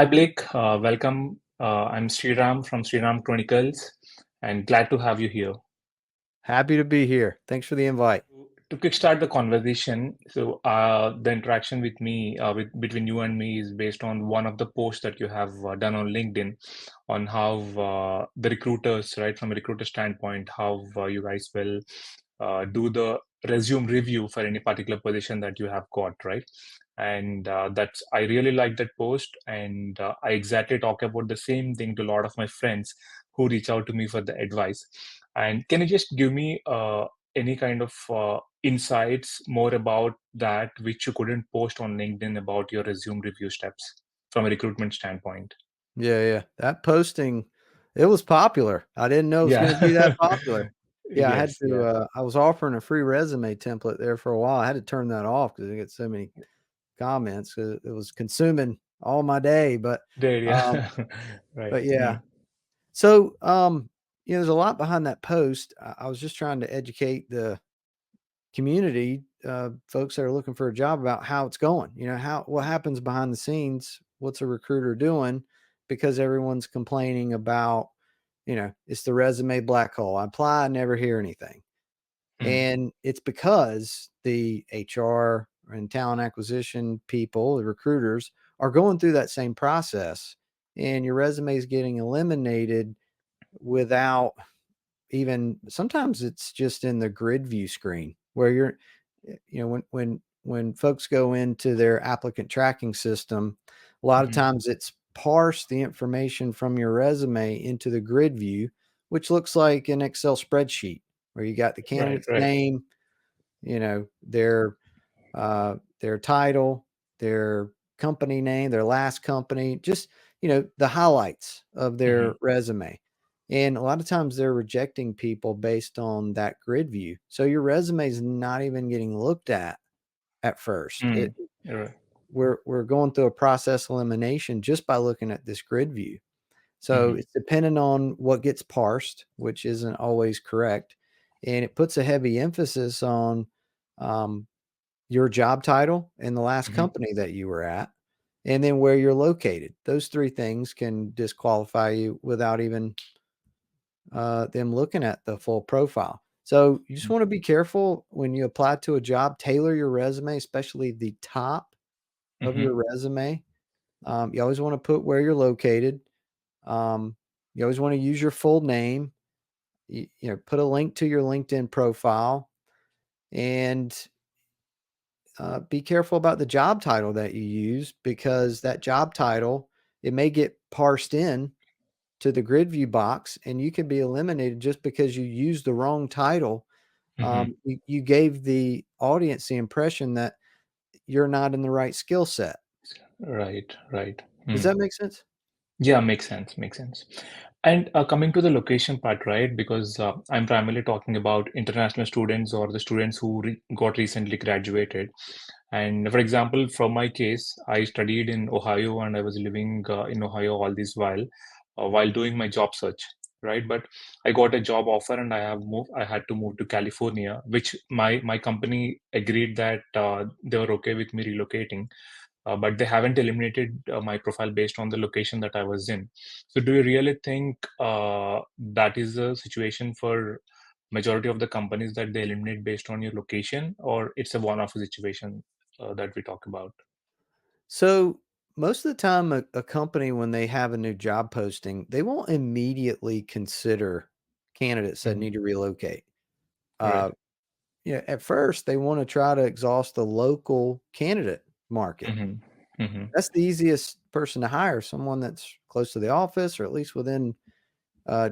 Hi Blake, welcome. I'm Sriram from Sriram Chronicles and glad to have you here. Happy to be here. Thanks for the invite. To kickstart the conversation, the interaction with me, between you and me, is based on one of the posts that you have done on LinkedIn on how the recruiters, right, from a recruiter standpoint, how you guys will do the resume review for any particular position that you have got, right? And that's I really like that post, and I exactly talk about the same thing to a lot of my friends who reach out to me for the advice. And can you just give me any kind of insights more about that which you couldn't post on LinkedIn about your resume review steps from a recruitment standpoint? Yeah. That posting, it was popular. I didn't know it was Yeah. going to be that popular. Yeah, I had Yes, to, yeah. I was offering a free resume template there for a while. I had to turn that off because I get so many comments. It was consuming all my day. There, Um, yeah. Right. but yeah. So, there's a lot behind that post. I was just trying to educate the community, folks that are looking for a job about how it's going. What happens behind the scenes. What's a recruiter doing? Because everyone's complaining about, it's the resume black hole. I apply, I never hear anything. Mm, And it's because the HR and talent acquisition people, the recruiters, are going through that same process. And your resume is getting eliminated without even, sometimes it's just in the grid view screen where when folks go into their applicant tracking system, a lot of mhm. times it's parse the information from your resume into the grid view, which looks like an Excel spreadsheet where you got the Right, candidate's right. name, their title, their company name, their last company, just, the highlights of Mhm, their resume. And a lot of times they're rejecting people based on that grid view. So your resume is not even getting looked at first. mm, right. We're going through a process elimination just by looking at this grid view. So Mhm, it's dependent on what gets parsed, which isn't always correct. And it puts a heavy emphasis on um, your job title and the last mhm. company that you were at, and then where you're located. Those three things can disqualify you without even them looking at the full profile. So you just want to be careful when you apply to a job. Tailor your resume, especially the top of Mhm, your resume. You always want to put where you're located. You always want to use your full name. Put a link to your LinkedIn profile, and be careful about the job title that you use, because that job title, it may get parsed in to the grid view box and you can be eliminated just because you used the wrong title. mhm. You gave the audience the impression that you're not in the right skill set. Right, right. Does Mm. that make sense? Yeah, makes sense, makes sense. And coming to the location part, right? Because I'm primarily talking about international students or the students who re got recently graduated. And for example, from my case, I studied in Ohio and I was living in Ohio all this while doing my job search, right? But I got a job offer and I had to move to California, which my company agreed that they were okay with me relocating, but they haven't eliminated my profile based on the location that I was in. So, do you really think that is the situation for majority of the companies that they eliminate based on your location, or it's a one-off situation that we talk about? So most of the time, a company, when they have a new job posting, they won't immediately consider candidates that Mhm. need to relocate. Right. Uh, at first, they want to try to exhaust the local candidate market. Hmm. Hmm. That's the easiest person to hire, someone that's close to the office or at least within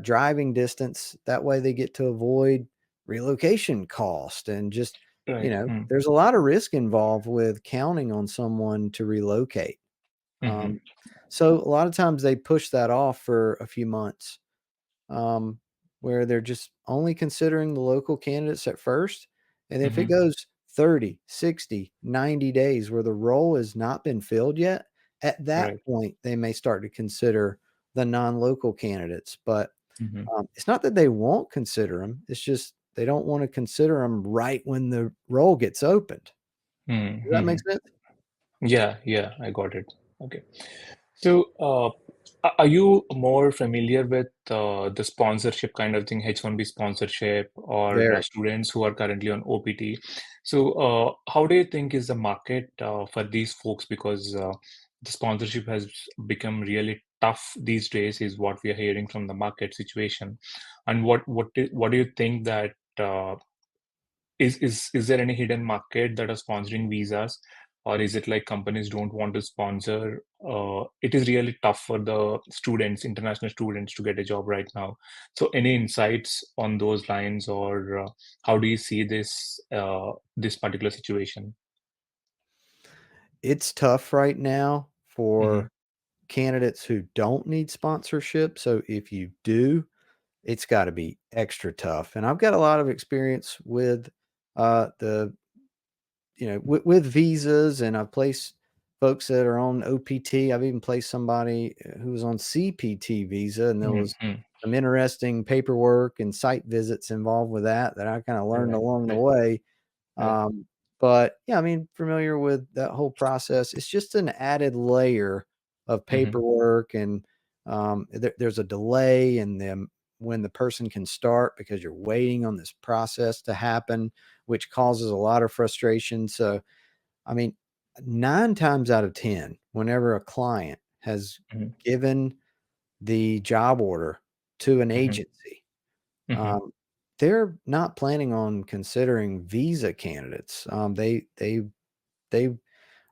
driving distance. That way they get to avoid relocation cost and just, Right. there's a lot of risk involved with counting on someone to relocate. Mm-hmm. Um, so a lot of times they push that off for a few months, um, where they're just only considering the local candidates at first. And if it Hmm. goes 30, 60, 90 days where the role has not been filled yet, at that Right. point, they may start to consider the non-local candidates. But Hmm. it's not that they won't consider them. It's just they don't want to consider them right when the role gets opened. Does that Hmm. make sense? Yeah, yeah, I got it. Okay. So, are you more familiar with the sponsorship kind of thing, H-1B sponsorship, or Very. students who are currently on OPT? So, how do you think is the market for these folks? Because the sponsorship has become really tough these days, is what we are hearing from the market situation. And what do you think that is there any hidden market that are sponsoring visas, or is it like companies don't want to sponsor? It is really tough for the students, international students, to get a job right now. So, any insights on those lines, or how do you see this particular situation? It's tough right now Mm-hmm. for candidates who don't need sponsorship. So if you do, it's got to be extra tough. And I've got a lot of experience with the with visas, and I've placed folks that are on OPT. I've even placed somebody who was on CPT visa, and there was Mm-hmm. some interesting paperwork and site visits involved with that I kind of learned Right, along the right, way. right. Um, but yeah, I mean, familiar with that whole process. It's just an added layer of Mm-hmm. paperwork, and there's a delay in them when the person can start because you're waiting on this process to happen, which causes a lot of frustration. So, I mean, 9 times out of 10, whenever a client has Mm-hmm. given the job order to an Mm-hmm. agency, Mm-hmm. um, they're not planning on considering visa candidates. They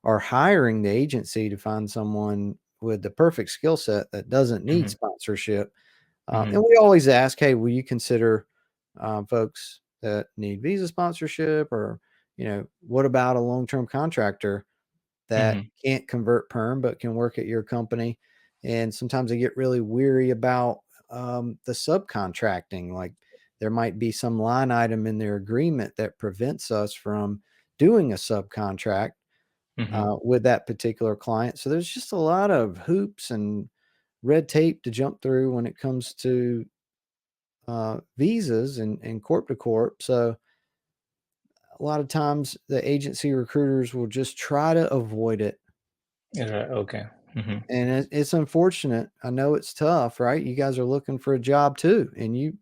are hiring the agency to find someone with the perfect skill set that doesn't need Mm-hmm. sponsorship. Mm-hmm. And we always ask, "Hey, will you consider folks that need visa sponsorship, or what about a long-term contractor that Mm-hmm. can't convert perm but can work at your company?" And sometimes they get really weary about the subcontracting. Like there might be some line item in their agreement that prevents us from doing a subcontract Mm-hmm. with that particular client. So there's just a lot of hoops and red tape to jump through when it comes to visas and corp to corp. So a lot of times the agency recruiters will just try to avoid it. Right, okay. Mm-hmm. And it's unfortunate. I know it's tough, right? You guys are looking for a job too, and you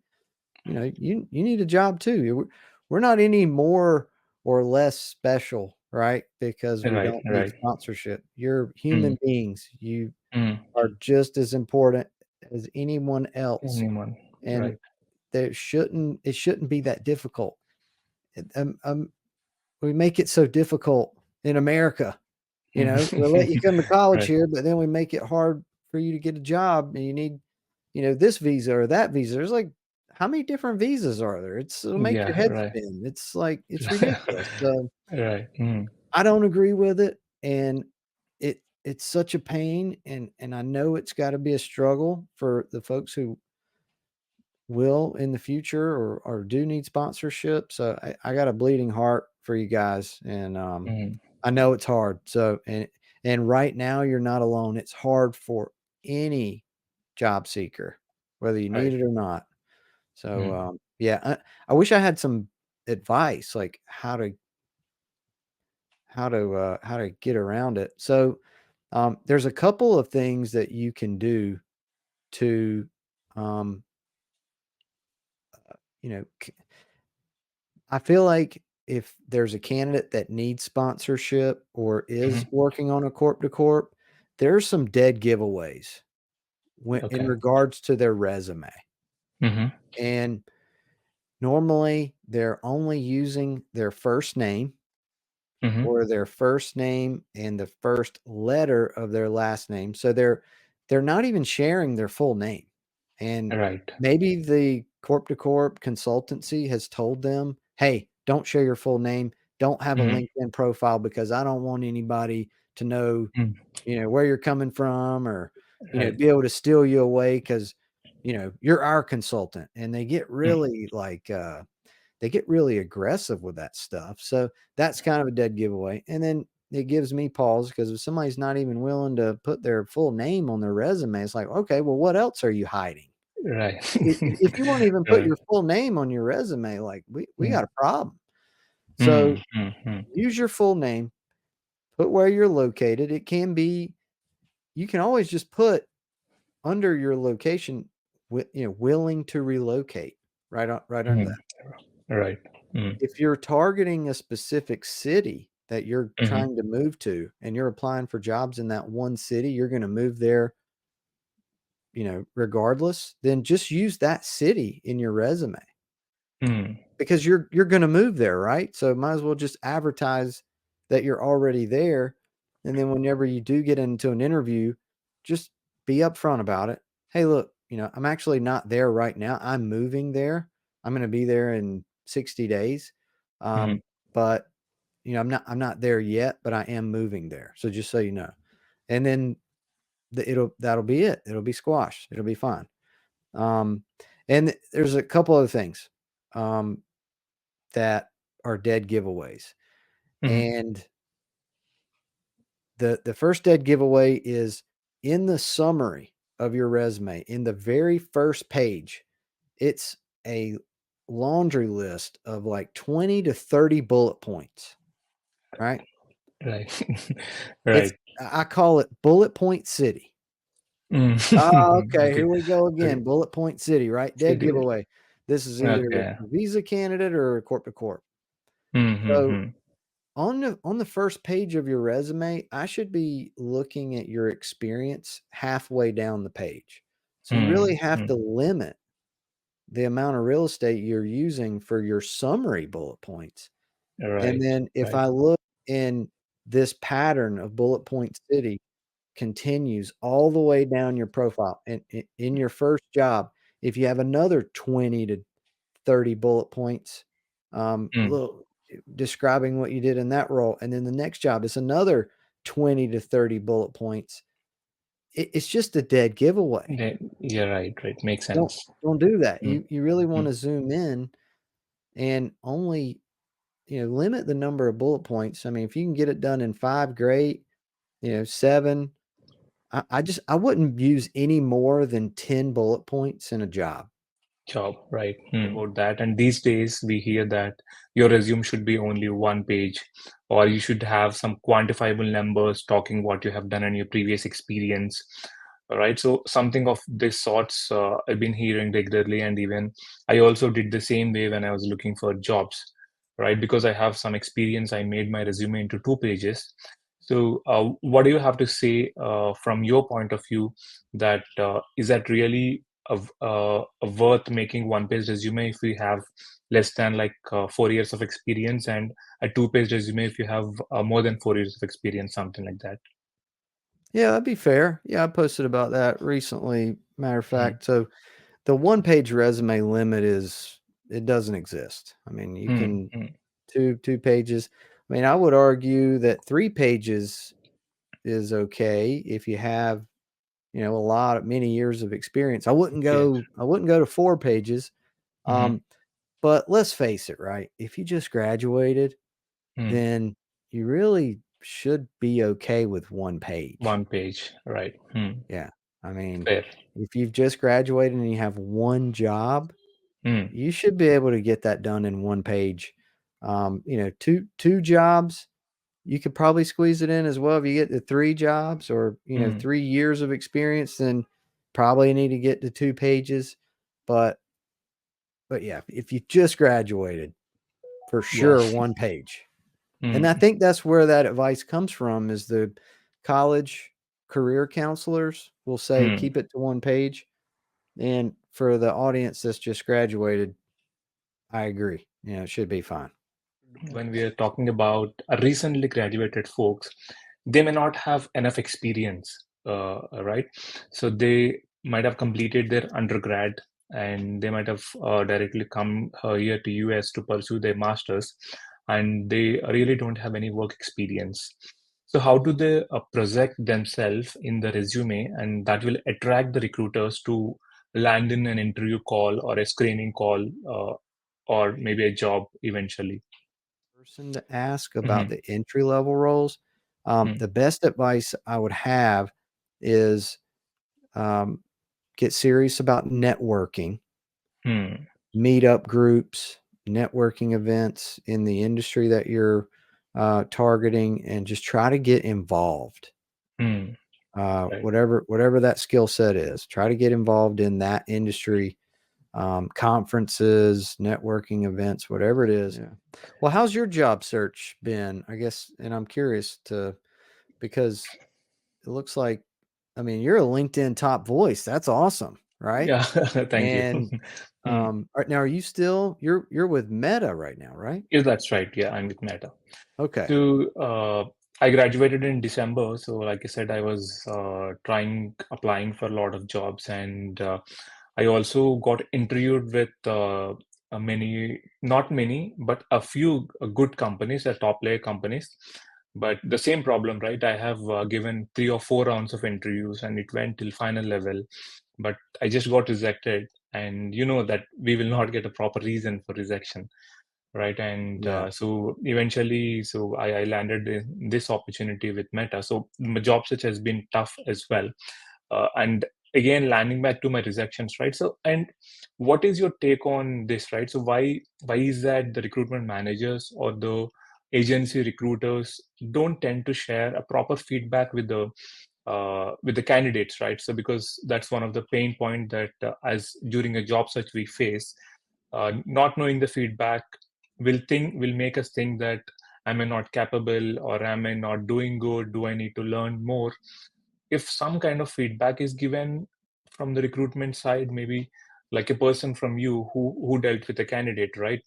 need a job too. We're not any more or less special, right? Because we Right, don't need right. sponsorship. You're Mm-hmm. human beings. You Mm-hmm. are just as important as anyone else, Anyone, and right. it shouldn't be that difficult. We make it so difficult in America. We'll let you come to college Right. here, but then we make it hard for you to get a job, and you need, this visa or that visa. There's like, how many different visas are there? It'll make your Yeah, head right. spin. It's like, it's ridiculous. So Right. Mm, I don't agree with it, and it's such a pain, and I know it's got to be a struggle for the folks who will in the future or do need sponsorship. So I got a bleeding heart for you guys, and mm, I know it's hard. So and right now you're not alone. It's hard for any job seeker, whether you right. need it or not. So Mm, yeah, I wish I had some advice like how to get around it. So there's a couple of things that you can do to um, you know I feel like if there's a candidate that needs sponsorship or is mhm. working on a corp to corp, there's some dead giveaways when in Okay. regards to their resume. Mhm, And normally they're only using their first name mhm. or their first name and the first letter of their last name. So they're not even sharing their full name. And Right. maybe the corp to corp consultancy has told them, "Hey, don't share your full name. Don't have a Mhm. LinkedIn profile because I don't want anybody to know, Mm, where you're coming from, or, right. be able to steal you away because, you're our consultant." And Mm, they get really aggressive with that stuff. So that's kind of a dead giveaway. And then it gives me pause because if somebody's not even willing to put their full name on their resume, it's like, okay, well, what else are you hiding? right. If you won't even put Right. your full name on your resume, like we Mm, got a problem. mm, So mm, mm. use your full name, put where you're located. It can be you can always just put under your location, willing to relocate right under Mhm. that. Right. Mm. If you're targeting a specific city that you're Mhm. trying to move to and you're applying for jobs in that one city, you're going to move there, regardless, then just use that city in your resume Mm. because you're going to move there, right? So might as well just advertise that you're already there, and then whenever you do get into an interview, just be upfront about it. Hey, look, I'm actually not there right now. I'm moving there. I'm going to be there in 60 days. Mhm. But I'm not there yet, but I am moving there. So just so you know. And then that'll be it. It'll be squashed. It'll be fine. Um, and there's a couple other things um, that are dead giveaways. Mhm. And the first dead giveaway is in the summary of your resume, in the very first page, it's a laundry list of like 20 to 30 bullet points, right? Right. It's Right. I call it bullet point city. Mm. Oh, okay, Okay. here we go Okay. again. Bullet point city, right? Dead City. giveaway. This is either Okay. a visa candidate or a corp to corp. So Mm-hmm. on the first page of your resume, I should be looking at your experience halfway down the page. So you really have Mm-hmm. to limit the amount of real estate you're using for your summary bullet points. And Right. then if Right. I look in this pattern of bullet point city continues all the way down your profile and in your first job, if you have another 20 to 30 bullet points, Mm. little describing what you did in that role, and then the next job is another 20 to 30 bullet points. It's just a dead giveaway. Yeah, right. Right. Makes Don't sense. don't do that. Mm. You really want Mm. to zoom in and only limit the number of bullet points. I mean, if you can get it done in 5, great. 7. I wouldn't use any more than 10 bullet points in a job. Job, right? About that. And these days, we hear that your resume should be only one page, or you should have some quantifiable numbers talking what you have done in your previous experience. All right. So something of this sorts I've been hearing regularly, and even I also did the same way when I was looking for jobs, right? Because I have some experience, I made my resume into 2 pages. So, what do you have to say from your point of view that is that really a worth making one-page resume if we have less than like 4 years of experience, and a two-page resume if you have more than 4 years of experience, something like that? Yeah, that'd be fair. Yeah, I posted about that recently. Matter of Mm, fact, so the one-page resume limit it doesn't exist. I mean, you mm, can mm. two pages. I mean, I would argue that 3 pages is okay if you have, many years of experience. I wouldn't Okay. go to 4 pages. Hmm. Um, but let's face it, right? If you just graduated, Mm. then you really should be okay with 1 page. One page, right? Yeah. I mean, Fair. if you've just graduated and you have 1 job, Mm, you should be able to get that done in 1 page. 2 jobs, you could probably squeeze it in as well. If you get to 3 jobs or, mm. 3 years of experience, then probably need to get to 2 pages. But yeah, if you just graduated, for Yeah. sure 1 page. And I Mm, think that's where that advice comes from is the college career counselors will say, mm. "Keep it to 1 page." And for the audience that's just graduated, I agree. It should be fine. When we are talking about recently graduated folks, they may not have enough experience, right? So they might have completed their undergrad and they might have directly come here to US to pursue their masters, and they really don't have any work experience. So how do they project themselves in the resume, and that will attract the recruiters to land in an interview call or a screening call, or maybe a job eventually? Person to ask about Hmm. the entry level roles, Hmm. the best advice I would have is um, get serious about networking, Hmm. meetup groups, networking events in the industry that you're targeting, and just try to get involved. Hmm. Right. whatever that skill set is. Try to get involved in that industry, conferences, networking events, whatever it is. Yeah. Well, how's your job search been? I guess, and I'm curious to because it looks like, I mean, you're a LinkedIn top voice. That's awesome, right? Yeah. Thank you. And Hmm. now, are you still you're with Meta right now, right? Yes, that's right. Yeah, I'm with Meta. Okay. So I graduated in December. So like I said, I was applying for a lot of jobs, and I also got interviewed with not many, but a few good companies, top layer companies. But the same problem, right? I have given 3 or 4 rounds of interviews, and it went till final level, but I just got rejected. And you know that we will not get a proper reason for rejection, right? And Yeah. so eventually, so I landed in this opportunity with Meta. So my job search has been tough as well. And again, landing back to my rejections, right? So, and what is your take on this, right? So why is that the recruitment managers or the agency recruiters don't tend to share a proper feedback with the candidates, right? So because that's one of the pain point that as during a job search we face, not knowing the feedback will make us think that am I not capable, or am I not doing good? Do I need to learn more? If some kind of feedback is given from the recruitment side, maybe like a person from you who dealt with a candidate, right?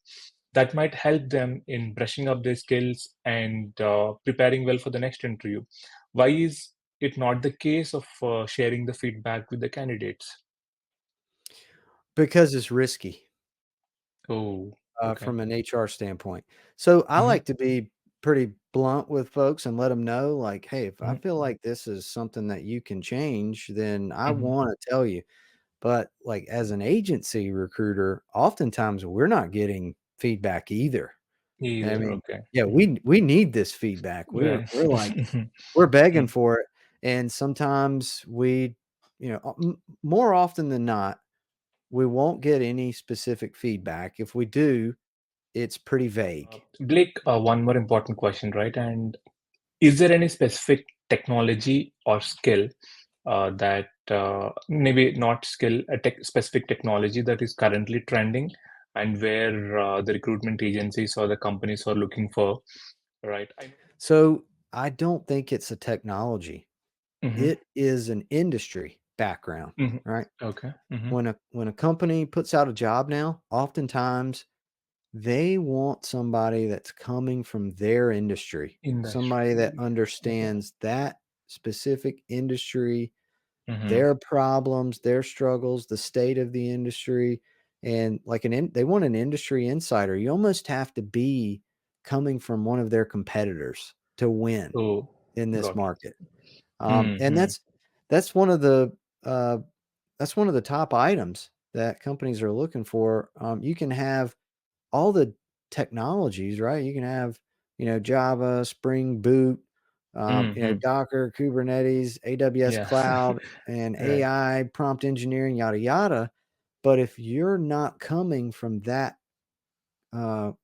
That might help them in brushing up their skills and preparing well for the next interview. Why is it not the case of sharing the feedback with the candidates? Because it's risky. Oh, okay. From an HR standpoint. So I Hmm. like to be pretty blunt with folks and let them know, like, hey, if I Hmm. feel like this is something that you can change, then I Hmm. want to tell you. But like as an agency recruiter, oftentimes we're not getting feedback either. I Either, mean, okay. yeah, Hmm. we need this feedback. Right. We're like we're begging Mm. for it, and sometimes we, more often than not, we won't get any specific feedback. If we do, it's pretty vague. Blake, one more important question, right? And is there any specific technology or skill that maybe not skill, a specific technology that is currently trending and where the recruitment agencies or the companies are looking for, right? I know. So I don't think it's a technology. Mm-hmm. It is an industry background, Mm-hmm. right? Okay. Mm-hmm. When a company puts out a job now, oftentimes they want somebody that's coming from their industry, somebody that Industry. Okay. understands that specific industry, Mm-hmm. their problems, their struggles, the state of the industry, and like they want an industry insider. You almost have to be coming from one of their competitors to win Oh, in this got it. market. And Mm-hmm. that's one of the uh, that's one of the top items that companies are looking for. You can have all the technologies, right? You can have, Java, Spring Boot, Mm-hmm. Docker, Kubernetes, AWS Yeah. Cloud, and Right. AI, prompt engineering, yada yada. But if you're not coming from that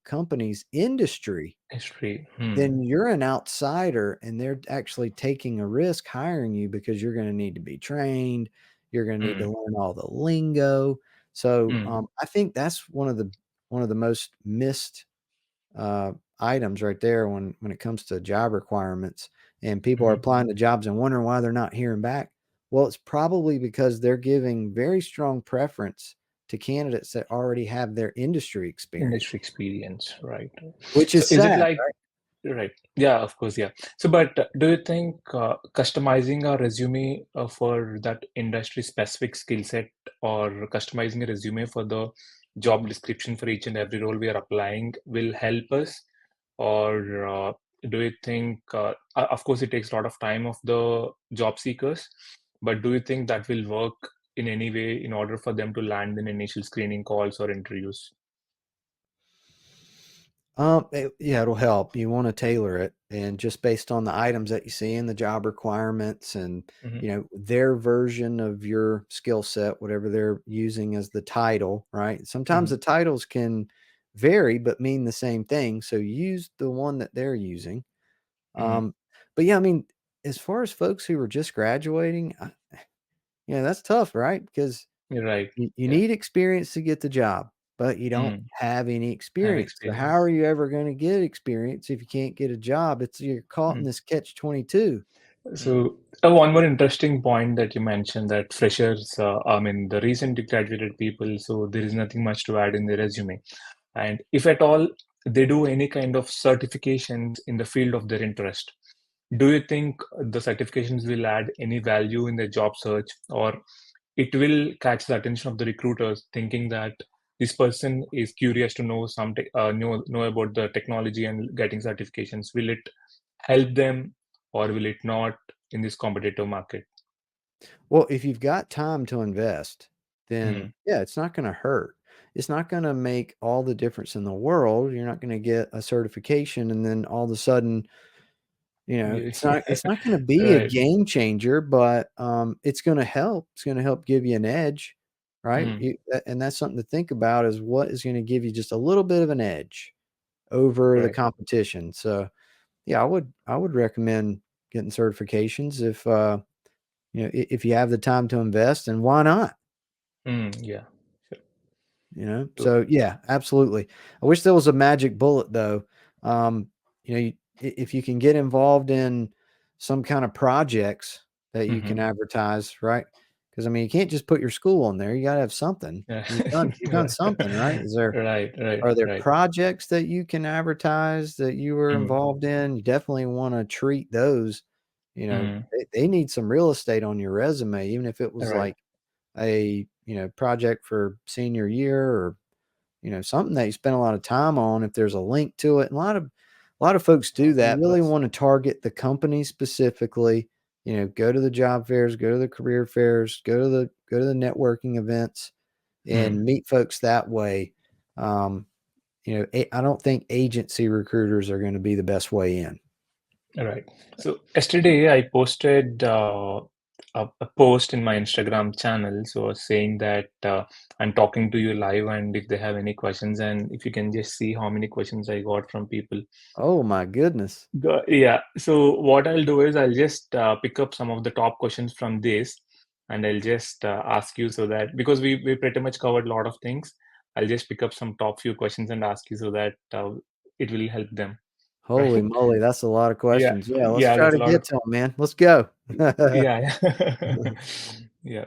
company's industry, History. Hmm. then you're an outsider and they're actually taking a risk hiring you because you're going to need to be trained. You're going to need to Mm. learn all the lingo. So Mm. I think that's one of the most missed uh, items right there when it comes to job requirements. And people are Mm-hmm. applying to jobs and wondering why they're not hearing back. Well, it's probably because they're giving very strong preference to candidates that already have their industry Industry experience, experience, right? which So is is it sad. like, right? Yeah, of course, yeah. So, but do you think customizing a resume for that industry specific skill set, or customizing a resume for the job description for each and every role we are applying will help us? Or do you think, of course, it takes a lot of time of the job seekers, but do you think that will work in any way in order for them to land in initial screening calls or interviews? Yeah, it'll help. You want to tailor it, and just based on the items that you see in the job requirements, and Hmm. their version of your skill set, whatever they're using as the title, right? Sometimes Hmm. the titles can vary but mean the same thing. So use the one that they're using. Hmm. Um, but yeah, I mean, as far as folks who are just graduating, that's tough, right? Because You're right. you Yeah. need experience to get the job, but you don't Mm. have any Have experience. So how experience. are you ever gonna get experience if you can't get a job? You're caught in Mm. this catch-22. So, one more interesting point that you mentioned, that freshers, I mean, the recently graduated people, so there is nothing much to add in their resume. And if at all they do any kind of certifications in the field of their interest, do you think the certifications will add any value in their job search, or it will catch the attention of the recruiters thinking that this person is curious to know know about the technology and getting certifications? Will it help them or will it not in this competitive market? Well, if you've got time to invest, then Mm. yeah, it's not gonna hurt. It's not gonna make all the difference in the world. You're not gonna get a certification and then all of a sudden, Yeah. it's not gonna be a Right. game changer, but, it's gonna help. It's gonna help give you an edge, right? Mm. And that's something to think about is what is gonna give you just a little bit of an edge over the Right. competition. So, yeah, I would recommend getting certifications if you have the time to invest, and why not? Mm. Yeah. Sure. So, So yeah, absolutely. I wish there was a magic bullet though. Um, if you can get involved in some kind of projects that you can mhm. advertise, right? Because I mean, you can't just put your school on there. You got to have something. Yeah. You've done something, right? Right. Right. Are there Right. projects that you can advertise that you were Mm. involved in? You definitely want to treat those. Mm. They need some real estate on your resume, even if it was Right. like a project for senior year or something that you spend a lot of time on. If there's a link to it, and a lot of folks do that. Really want to target the company specifically. Go to the job fairs, go to the career fairs, go to the networking events, Mm. and meet folks that way. I don't think agency recruiters are going to be the best way in. Right. So yesterday I posted a post in my Instagram channel, so saying that I'm talking to you live, and if they have any questions, and if you can just see how many questions I got from people. Oh my goodness. Yeah. So what I'll do is I'll just pick up some of the top questions from this, and I'll just ask you so that because we pretty much covered a lot of things, I'll just pick up some top few questions and ask you so that it will help them, Holy right? moly, that's a lot of Yeah. questions. Yeah, let's Yeah. try There's to a lot of get to them, man. Let's go. yeah. Yeah. Yeah.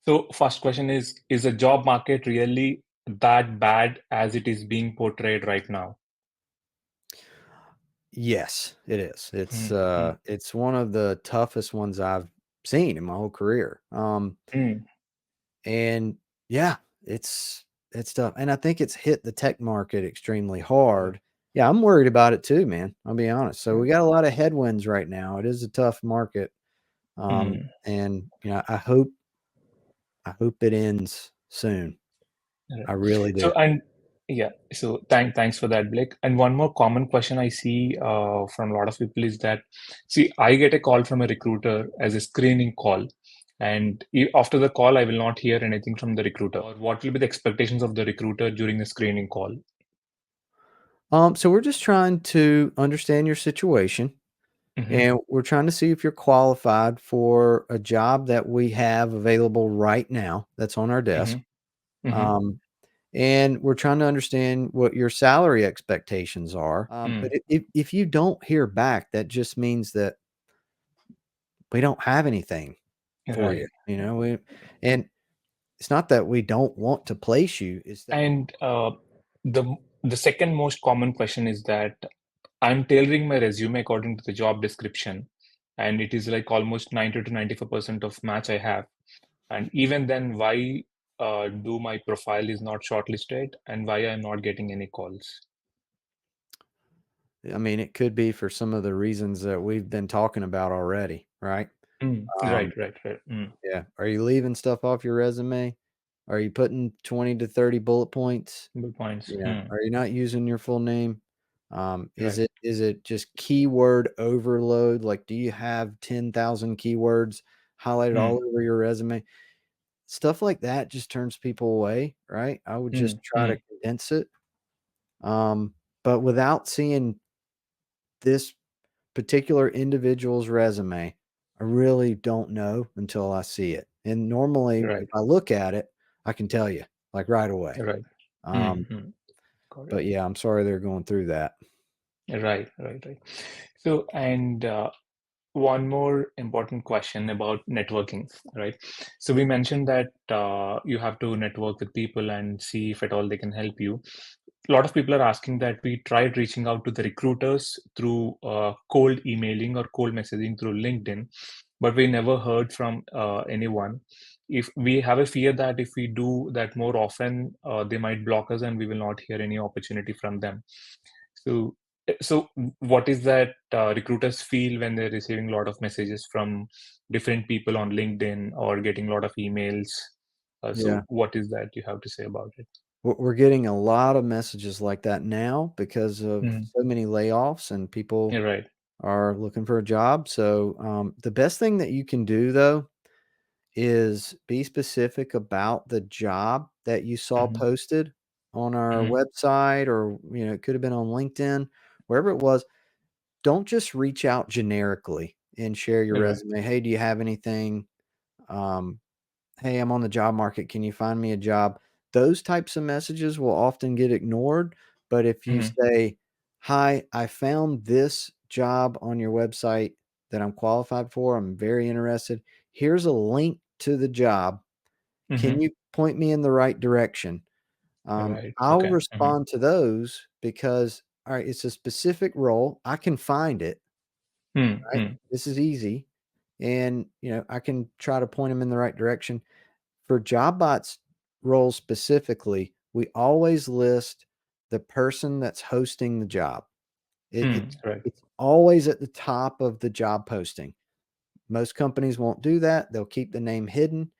So first question is the job market really that bad as it is being portrayed right now? Yes, it is. It's Mm, mm, uh it's one of the toughest ones I've seen in my whole career. mm, And yeah, it's tough. And I think it's hit the tech market extremely hard. Yeah, I'm worried about it too, man. I'll be honest. So we got a lot of headwinds right now. It is a tough market. mm. And I hope it ends soon. Right. I really So do. and yeah, so thanks for that, Blake. And one more common question I see from a lot of people is that, see, I get a call from a recruiter as a screening call, and after the call, I will not hear anything from the recruiter. Or what will be the expectations of the recruiter during the screening call? So we're just trying to understand your situation. Mm-hmm, And we're trying to see if you're qualified for a job that we have available right now that's on our desk. mm-hmm, mm-hmm, Um, and we're trying to understand what your salary expectations are. But mm. if you don't hear back, that just means that we don't have anything for you. Right. And it's not that we don't want to place you. It's that And the second most common question is that I'm tailoring my resume according to the job description, and it is like almost 90 to 94% of match I have. And even then, why do my profile is not shortlisted, and why I'm not getting any calls? I mean, it could be for some of the reasons that we've been talking about already, right? Mm, Um, right, right, right. Mm, yeah. Are you leaving stuff off your resume? Are you putting 20 to 30 bullet points? good points. Mm, Are you not using your full name? Is right. it just keyword overload? Like, do you have 10,000 keywords highlighted all Mm, over your resume? Stuff like that just turns people away, right? I would mm, just try to mm, condense it. But without seeing this particular individual's resume, I really don't know until I see it. And normally, if Right. I look at it, I can tell you like right away. Right. Um, Mm-hmm. Got it. but yeah, I'm sorry they're going through that. Right. Right. Right. So, and one more important question about networking, right? So we mentioned that you have to network with people and see if at all they can help you. A lot of people are asking that we tried reaching out to the recruiters through cold emailing or cold messaging through LinkedIn, but we never heard from anyone. If we have a fear that if we do that more often, they might block us and we will not hear any opportunity from them. So, so what is that recruiters feel when they're receiving a lot of messages from different people on LinkedIn or getting a lot of emails? Yeah. So, what is that you have to say about it? We're getting a lot of messages like that now because of Mm, so many layoffs and people you're right. are looking for a job. So, the best thing that you can do though is be specific about the job that you saw Hmm. posted on our Hmm. website, or, it could have been on LinkedIn, wherever it was. Don't just reach out generically and share your You're right. resume. Hey, do you have anything? Um, hey, I'm on the job market. Can you find me a job? Those types of messages will often get ignored. But if you Hmm. say, hi, I found this job on your website that I'm qualified for, I'm very interested. Here's a link to the job. Can Hmm. you point me in the right direction? Right. I'll Okay. Hmm. respond to those because, all right, it's a specific role. I can find it, Hmm. right? Hmm. This is easy. And, I can try to point them in the right direction. For Jobbots roles specifically, we always list the person that's hosting the job. It, Hmm. it's Right. it's always at the top of the job posting. Most companies won't do that. They'll keep the name hidden.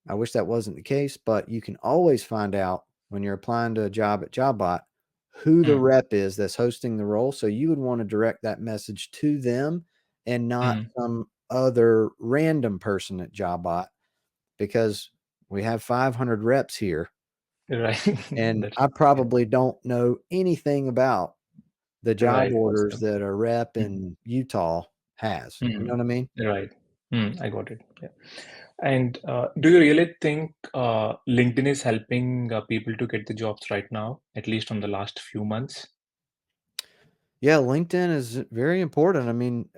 I wish that wasn't the case, but you can always find out when you're applying to a job at Jobbot who the Hmm. rep is that's hosting the role. So you would want to direct that message to them and not Hmm. some other random person at Jobbot, because we have 500 reps here Right. and That's I yeah. probably don't know anything about the job Right. orders Awesome. that a rep Hmm. in Utah has. You know Hmm. what I mean? Right. Hmm. I got it. Yeah. And do you really think LinkedIn is helping people to get the jobs right now, at least on the last few months? Yeah, LinkedIn is very important. I mean,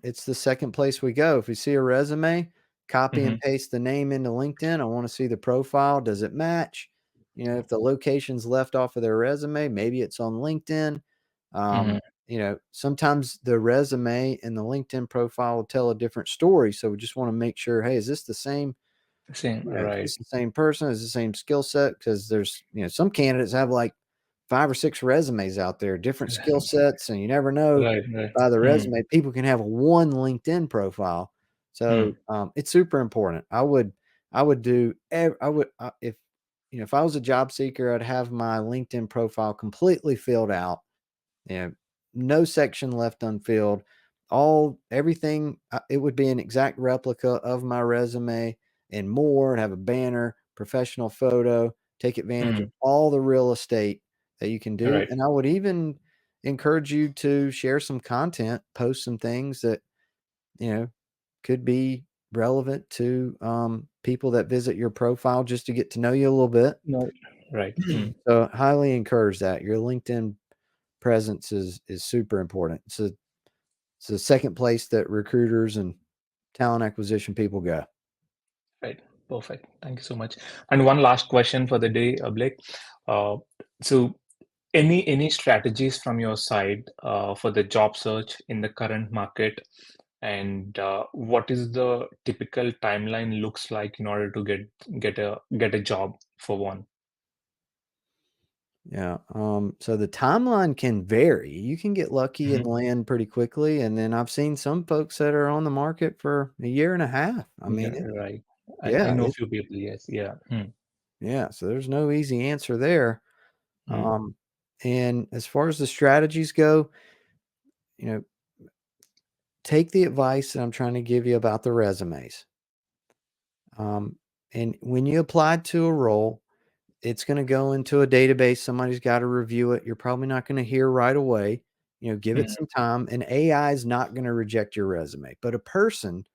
it's the second place we go. If we see a resume, copy Hmm. and paste the name into LinkedIn. I want to see the profile. Does it match? If the location's left off of their resume, maybe it's on LinkedIn. Hmm. Sometimes the resume and the LinkedIn profile will tell a different story. So we just want to make sure, hey, is this the same? Same. Is Right. this the same person? Is the same skill set? Because there's, some candidates have like 5 or 6 resumes out there, different skill sets, and you never know Right. Right. by the Hmm. resume. People can have one LinkedIn profile. Hmm. So, it's super important. I would do ev I would, if, if I was a job seeker, I'd have my LinkedIn profile completely filled out, you know, no section left unfilled. Everything, it would be an exact replica of my resume and more, and have a banner, professional photo, take advantage of Hmm. all the real estate that you can do. Right. And I would even encourage you to share some content, post some things that, you know, could be relevant to people that visit your profile just to get to know you a little bit. No. Right. Hmm. So highly encourage that. Your LinkedIn presence is super important. It's the second place that recruiters and talent acquisition people go. Right. Perfect. Thank you so much. And one last question for the day, Blake. Uh, so any strategies from your side for the job search in the current market, and what is the typical timeline looks like in order to get a job for one? Yeah. So the timeline can vary. You can get lucky and Hmm. land pretty quickly. And then I've seen some folks that are on the market for a year and a half. I Yeah, mean, right. I yeah, know a few people. Yes. Yeah. Hmm. yeah. So there's no easy answer there. Hmm. Um, and as far as the strategies go, you know, take the advice that I'm trying to give you about the resumes. Um, and when you apply to a role, it's going to go into a database. Somebody's got to review it. You're probably not going to hear right away. Give it Mm, some time, and AI is not going to reject your resume, but a person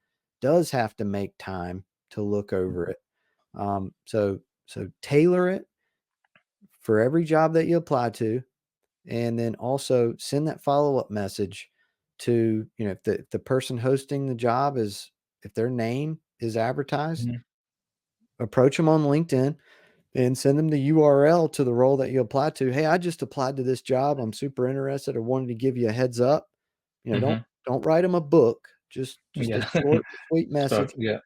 does have to make time to look over it. So tailor it for every job that you apply to, and then also send that follow-up message to, if the person hosting the job if their name is advertised, mhm, approach them on LinkedIn and send them the URL to the role that you applied to. Hey, I just applied to this job. I'm super interested. I wanted to give you a heads up. Don't mhm. don't write them a book. Just a Yeah. short, sweet Sure. message, Yeah.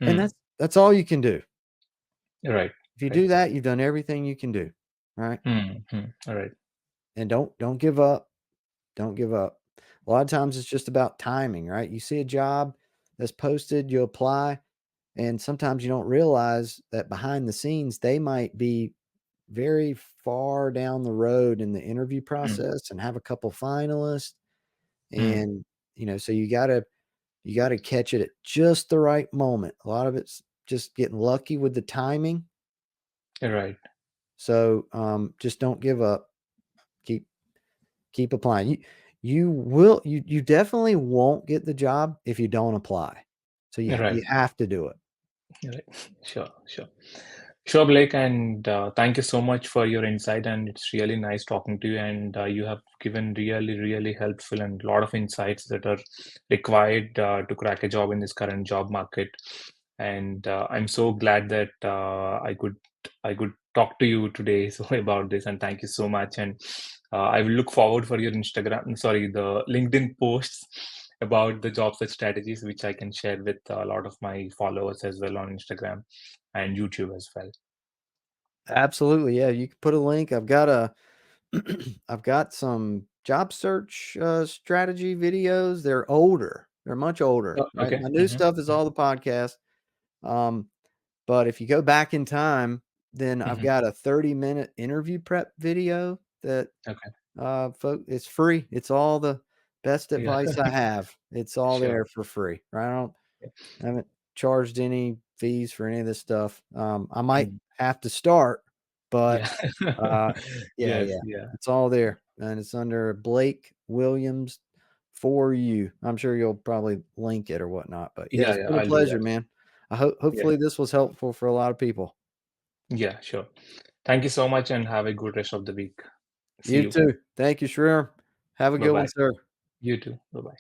and Mm, that's all you can do. right. If you Right. do that, you've done everything you can do, right? All right. And don't give up. Don't give up. A lot of times it's just about timing, right? You see a job that's posted, you apply, and sometimes you don't realize that behind the scenes they might be very far down the road in the interview Mm, process and have a couple finalists. mm, And so you gotta catch it at just the right moment. A lot of it's just getting lucky with the timing. right. So just don't give up. Keep keep applying. You definitely won't get the job if you don't apply. So you Right. have to do it. Right. Sure. Sure. Sure, Blake, and thank you so much for your insight. And it's really nice talking to you. And you have given really, really helpful and a lot of insights that are required to crack a job in this current job market. And I'm so glad that I could talk to you today so about this. And thank you so much. And I will look forward for your the LinkedIn posts about the job search strategies, which I can share with a lot of my followers as well on Instagram and YouTube as well. Absolutely. Yeah, you can put a link. I've got some job search strategy videos. They're older. They're much older, Oh, right? okay. My new stuff is all the podcast. Um, but if you go back in time, then I've Mhm. got a 30-minute interview prep video that Okay. it's free. It's all the best Yeah. advice I have. It's all Sure. there for free, right? Yeah. I haven't charged any fees for any of this stuff. I might Mm. have to start, but Yeah. uh, yeah, Yes. yeah, Yeah. it's all there, and it's under Blake Williams for you. I'm sure you'll probably link it or whatnot, but yeah, Yeah. it's Yeah. been a I'll do pleasure, that. man. Yeah. Hopefully this was helpful for a lot of people. Yeah. Sure. Thank you so much and have a good rest of the week. See You you. too. Thank you, Shreer. Have a Bye good one, bye. sir. You too. Bye bye.